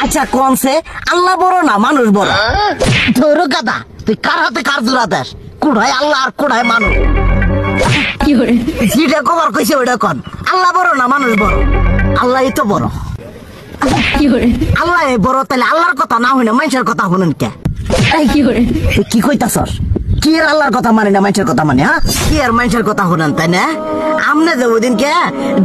আচ্ছা কোনছে আল্লাহ বড় না মানুষ বড়? ধরো গাদা, তুই কার হাতে কার জোড়া দেশ? কুড়ায় আল্লাহ আর কুড়ায় মানুষ। যেটা কবার কইছে ওইটা কন। আল্লাহ বড় না মানুষ বড়? আল্লাহই তো বড়। আল্লাহ বড়, তাহলে আল্লাহর কথা না হইনা মানুষের কথা শুনেন কে? কি কইতাছস? কি আর আল্লাহর কথা মানে না মানুষের কথা মানে? হ্যাঁ, কি আর মানুষের কথা শুনেন তাই না? আপনি যে ওই দিনকে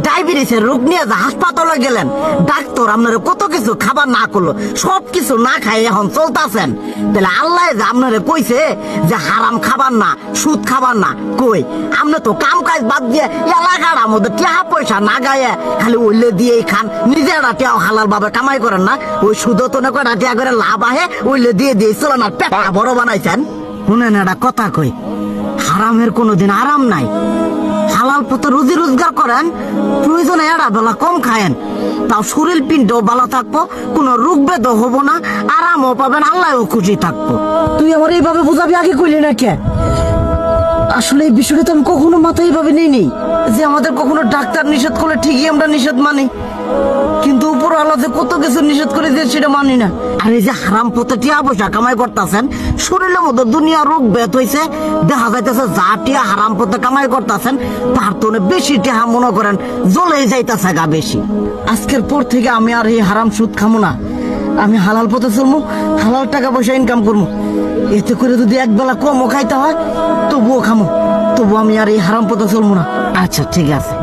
ডায়াবেটিসের রোগ নিয়ে যে হাসপাতালে গেলেন, ডাক্তার আপনার কত কিছু খাবার না করলো, সব কিছু না খাই এখন চলতেছেন, তাহলে আল্লাহ যে আপনারে কইছে যে হারাম খাবার না, সুদ খাবার না, কই আপনি তো কাম কাজ বাদ দিয়ে এলাকার মধ্যে টাকা পয়সা না গায়ে খালি ওইলে দিয়েই খান, নিজেরা টিয়াও হালাল ভাবে কামাই করেন না, ওই সুদও তো না কটা টিয়া করে লাভ আহে, ওইলে দিয়ে দিয়ে চলেন আর পেটা বড় বানাইছেন। শুনেন একটা কথা কই, হারামের কোনোদিন আরাম নাই। হালাল পথে রুজি রোজগার করেন, প্রয়োজনে এড়া বেলা কম খায়েন, তাও শরীর পিণ্ডও ভালো থাকবো, কোনো রোগ বেদও হবো না, আরামও পাবেন, আল্লাহও খুশি থাকবো। তুই আমার এইভাবে বুঝাবি আগে কইলি না কে? আসলে এই বিষয়টা তো আমি কখনো মাথায় এইভাবে নেই যে আমাদের কখনো ডাক্তার নিষেধ করলে ঠিকই আমরা নিষেধ মানি, কিন্তু উপর আল্লাহ যে কত কিছু নিষেধ করে দিয়ে সেটা মানি না। আর এই যে হারাম পথে টিয়া পয়সা কামাই করতেছেন, শরীরের মধ্যে দুনিয়া রোগ বেত হয়েছে, দেখা যাইতেছে যা টিয়া হারাম পথে কামাই করতেছেন তার তো বেশি টিয়া মনে করেন জ্বলে যাইতেছে গা বেশি। আজকের পর থেকে আমি আর এই হারাম সুদ খামো না, আমি হালাল পথে চলবো, হালাল টাকা পয়সা ইনকাম করবো। এতে করে যদি একবেলা কমও খাইতে হয় তবুও খামো, তবু আমি আর এই হারাম পথে চলবো না। আচ্ছা ঠিক আছে।